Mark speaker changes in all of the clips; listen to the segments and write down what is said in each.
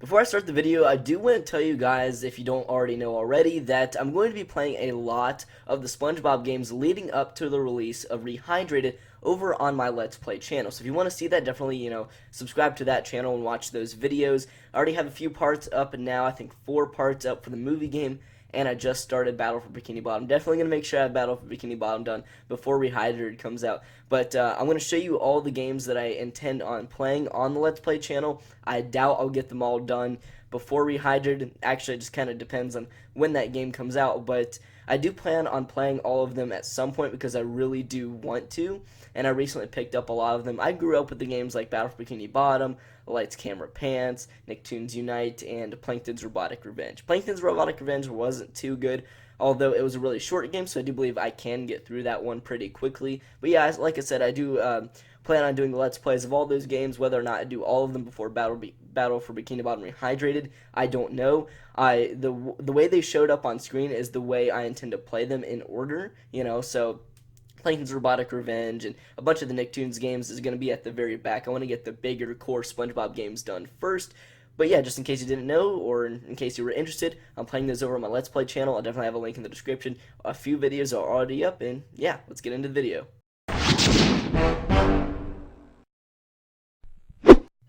Speaker 1: Before I start the video, I do want to tell you guys, if you don't already know already, that I'm going to be playing a lot of the Spongebob games leading up to the release of Rehydrated over on my Let's Play channel. So if you want to see that, definitely, subscribe to that channel and watch those videos. I already have a few parts up and now, I think 4 parts up for the movie game, and I just started Battle for Bikini Bottom. Definitely going to make sure I have Battle for Bikini Bottom done before Rehydrated comes out. But I'm going to show you all the games that I intend on playing on the Let's Play channel. I doubt I'll get them all done before Rehydrated. Actually, it just kind of depends on when that game comes out, but I do plan on playing all of them at some point because I really do want to, and I recently picked up a lot of them. I grew up with the games like Battle for Bikini Bottom, Lights, Camera, Pants, Nicktoons Unite, and Plankton's Robotic Revenge. Plankton's Robotic Revenge wasn't too good, although it was a really short game, so I do believe I can get through that one pretty quickly. But yeah, like I said, I do plan on doing the Let's Plays of all those games. Whether or not I do all of them before Battle for Bikini Bottom Rehydrated, I don't know. The way they showed up on screen is the way I intend to play them in order, so Plankton's Robotic Revenge and a bunch of the Nicktoons games is going to be at the very back. I want to get the bigger core SpongeBob games done first. But yeah, just in case you didn't know, or in case you were interested, I'm playing those over on my Let's Play channel. I'll definitely have a link in the description. A few videos are already up, and yeah, let's get into the video.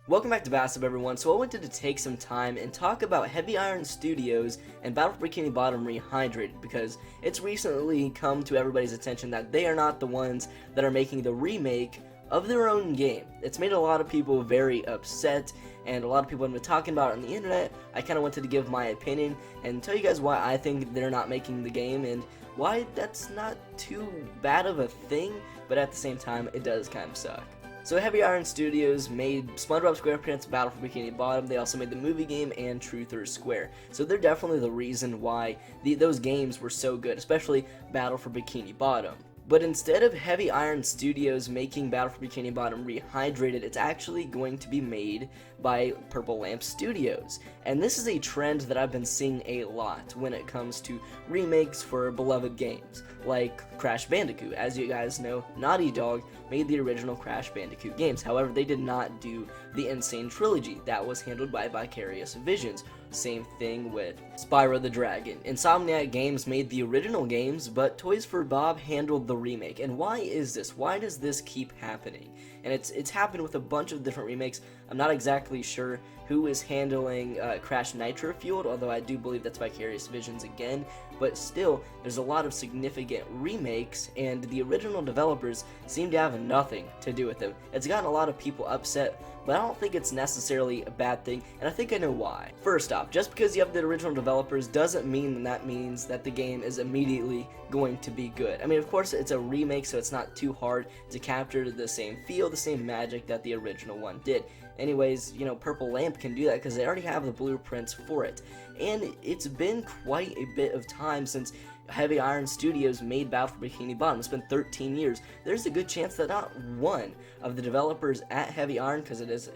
Speaker 1: Welcome back to Bassab, everyone. So I wanted to take some time and talk about Heavy Iron Studios and Battle for Bikini Bottom Rehydrated, because it's recently come to everybody's attention that they are not the ones that are making the remake of their own game. It's made a lot of people very upset, and a lot of people have been talking about it on the internet. I kind of wanted to give my opinion and tell you guys why I think they're not making the game and why that's not too bad of a thing, but at the same time, it does kind of suck. So Heavy Iron Studios made SpongeBob SquarePants Battle for Bikini Bottom. They also made the movie game and Truth or Square. So they're definitely the reason why those games were so good, especially Battle for Bikini Bottom. But instead of Heavy Iron Studios making Battle for Bikini Bottom Rehydrated, it's actually going to be made by Purple Lamp Studios. And this is a trend that I've been seeing a lot when it comes to remakes for beloved games, like Crash Bandicoot. As you guys know, Naughty Dog made the original Crash Bandicoot games. However, they did not do the Insane Trilogy. That was handled by Vicarious Visions. Same thing with Spyro the Dragon. Insomniac Games made the original games, but Toys for Bob handled the remake. And why is this? Why does this keep happening? And it's happened with a bunch of different remakes. I'm not exactly sure who is handling Crash Nitro Fueled, although I do believe that's Vicarious Visions again. But still, there's a lot of significant remakes, and the original developers seem to have nothing to do with them. It's gotten a lot of people upset, but I don't think it's necessarily a bad thing, and I think I know why. First off, just because you have the original developers doesn't mean that means that the game is immediately going to be good. I mean, of course, it's a remake, so it's not too hard to capture the same feel, the same magic that the original one did. Anyways, Purple Lamp can do that because they already have the blueprints for it. And it's been quite a bit of time since Heavy Iron Studios made Battle for Bikini Bottom. It's been 13 years. There's a good chance that not one of the developers at Heavy Iron, because it is,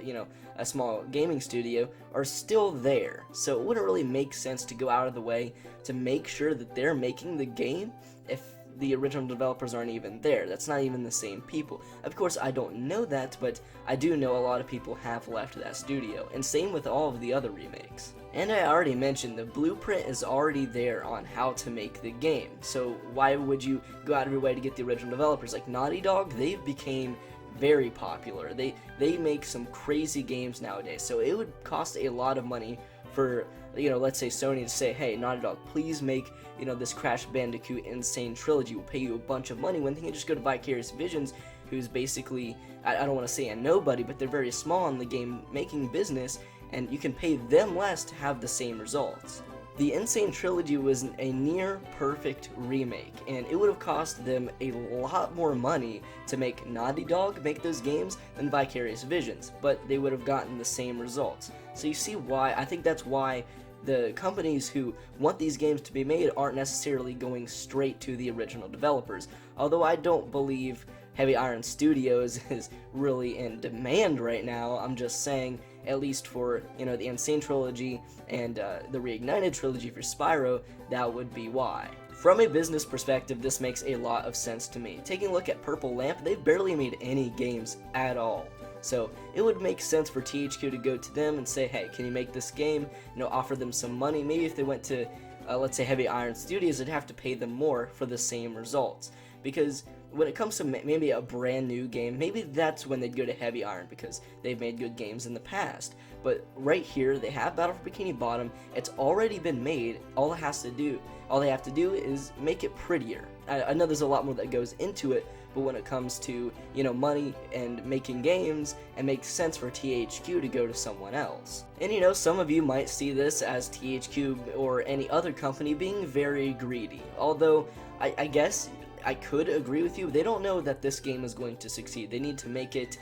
Speaker 1: a small gaming studio, are still there. So it wouldn't really make sense to go out of the way to make sure that they're making the game if the original developers aren't even there. That's not even the same people. Of course, I don't know that, but I do know a lot of people have left that studio, and same with all of the other remakes. And I already mentioned the blueprint is already there on how to make the game, so why would you go out of your way to get the original developers? Like Naughty Dog, they've became very popular. They make some crazy games nowadays, so it would cost a lot of money for, let's say Sony to say, hey, Naughty Dog, please make, this Crash Bandicoot Insane Trilogy. We'll pay you a bunch of money, when they can just go to Vicarious Visions, who's basically, I don't want to say a nobody, but they're very small in the game making business, and you can pay them less to have the same results. The Insane Trilogy was a near perfect remake, and it would have cost them a lot more money to make Naughty Dog make those games than Vicarious Visions, but they would have gotten the same results. So you see why, I think that's why the companies who want these games to be made aren't necessarily going straight to the original developers. Although I don't believe Heavy Iron Studios is really in demand right now, I'm just saying, at least for, the Insane Trilogy and the Reignited Trilogy for Spyro, that would be why. From a business perspective, this makes a lot of sense to me. Taking a look at Purple Lamp, they've barely made any games at all. So it would make sense for THQ to go to them and say, hey, can you make this game? Offer them some money. Maybe if they went to, let's say, Heavy Iron Studios, they'd have to pay them more for the same results. Because when it comes to maybe a brand new game, maybe that's when they'd go to Heavy Iron because they've made good games in the past. But right here, they have Battle for Bikini Bottom. It's already been made. All they have to do is make it prettier. I know there's a lot more that goes into it, but when it comes to, money and making games, it makes sense for THQ to go to someone else. And some of you might see this as THQ or any other company being very greedy. Although, I guess I could agree with you. They don't know that this game is going to succeed. They need to make it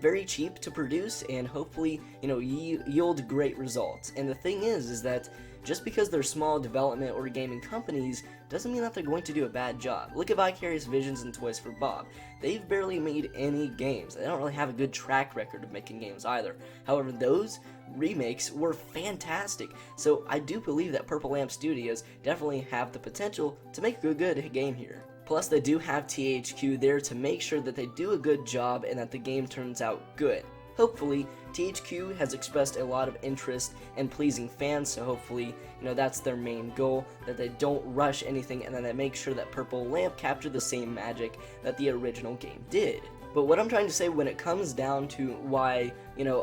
Speaker 1: very cheap to produce and hopefully, yield great results. And the thing is that just because they're small development or gaming companies doesn't mean that they're going to do a bad job. Look at Vicarious Visions and Toys for Bob. They've barely made any games. They don't really have a good track record of making games either. However, those remakes were fantastic. So I do believe that Purple Lamp Studios definitely have the potential to make a good game here. Plus, they do have THQ there to make sure that they do a good job and that the game turns out good. Hopefully, THQ has expressed a lot of interest in pleasing fans, so hopefully, that's their main goal, that they don't rush anything and then they make sure that Purple Lamp captured the same magic that the original game did. But what I'm trying to say when it comes down to why,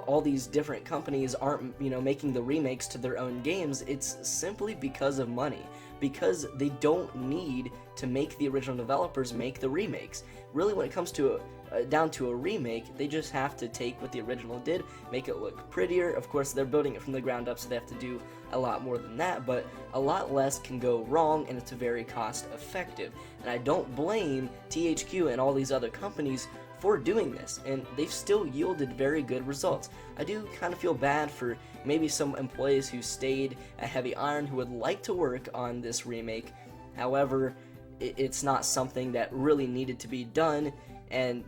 Speaker 1: all these different companies aren't, making the remakes to their own games, it's simply because of money. Because they don't need to make the original developers make the remakes. Really, when it comes to down to a remake, they just have to take what the original did, make it look prettier. Of course, they're building it from the ground up, so they have to do a lot more than that, but a lot less can go wrong, and it's very cost effective. And I don't blame THQ and all these other companies for doing this, and they've still yielded very good results. I do kind of feel bad for maybe some employees who stayed at Heavy Iron who would like to work on this remake. However, it's not something that really needed to be done, and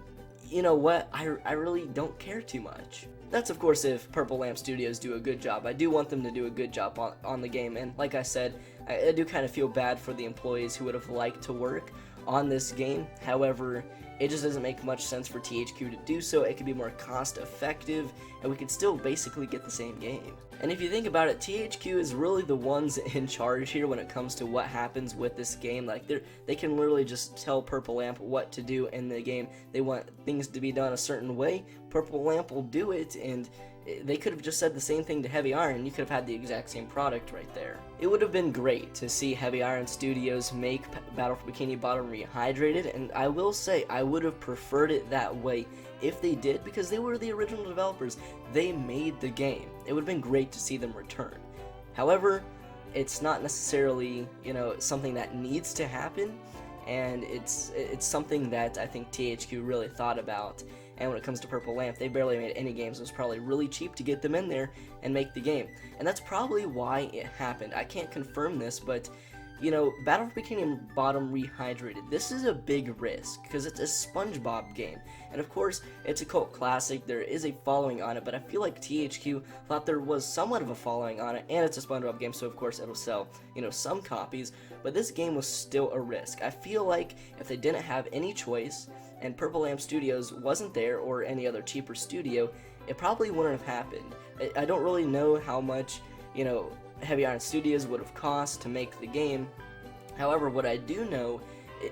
Speaker 1: you know what, I really don't care too much. That's of course if Purple Lamp Studios do a good job. I do want them to do a good job on the game, and like I said, I do kind of feel bad for the employees who would have liked to work on this game. However, it just doesn't make much sense for THQ to do so. It could be more cost effective, and we could still basically get the same game. And if you think about it, THQ is really the ones in charge here when it comes to what happens with this game. Like, they can literally just tell Purple Lamp what to do in the game. They want things to be done a certain way, Purple Lamp will do it, and they could have just said the same thing to Heavy Iron, and you could have had the exact same product right there. It would have been great to see Heavy Iron Studios make Battle for Bikini Bottom Rehydrated, and I will say I would have preferred it that way if they did, because they were the original developers. They made the game. It would have been great to see them return. However, it's not necessarily, something that needs to happen, and it's something that I think THQ really thought about. And when it comes to Purple Lamp, they barely made any games. It was probably really cheap to get them in there and make the game. And that's probably why it happened. I can't confirm this, but, Battle for Bikini Bottom Rehydrated, this is a big risk, because it's a Spongebob game. And of course, it's a cult classic, there is a following on it, but I feel like THQ thought there was somewhat of a following on it, and it's a Spongebob game, so of course it'll sell, some copies, but this game was still a risk. I feel like if they didn't have any choice, and Purple Lamp Studios wasn't there, or any other cheaper studio, it probably wouldn't have happened. I don't really know how much, Heavy Iron Studios would have cost to make the game. However, what I do know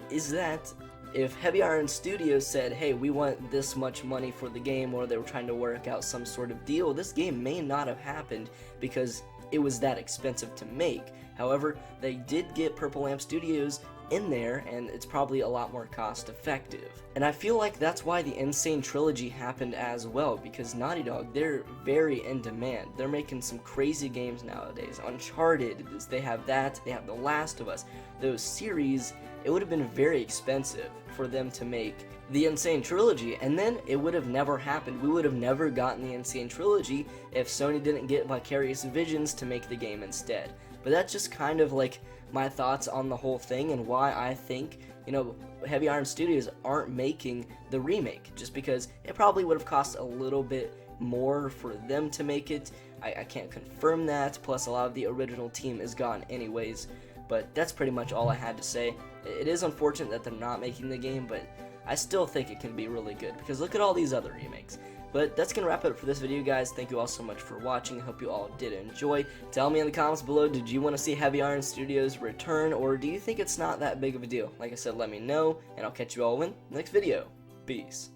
Speaker 1: is that if Heavy Iron Studios said, hey, we want this much money for the game, or they were trying to work out some sort of deal, this game may not have happened because it was that expensive to make. However, they did get Purple Lamp Studios in there, and it's probably a lot more cost effective. And I feel like that's why the Insane Trilogy happened as well, because Naughty Dog, they're very in demand. They're making some crazy games nowadays. Uncharted, they have that, they have The Last of Us. Those series, it would have been very expensive for them to make the Insane Trilogy, and then it would have never happened. We would have never gotten the Insane Trilogy if Sony didn't get Vicarious Visions to make the game instead. But that's just kind of like my thoughts on the whole thing, and why I think, Heavy Iron Studios aren't making the remake, just because it probably would have cost a little bit more for them to make it. I can't confirm that, plus a lot of the original team is gone anyways, but that's pretty much all I had to say. It is unfortunate that they're not making the game, but I still think it can be really good, because look at all these other remakes. But that's going to wrap it up for this video, guys. Thank you all so much for watching. I hope you all did enjoy. Tell me in the comments below, did you want to see Heavy Iron Studios return, or do you think it's not that big of a deal? Like I said, let me know, and I'll catch you all in the next video. Peace.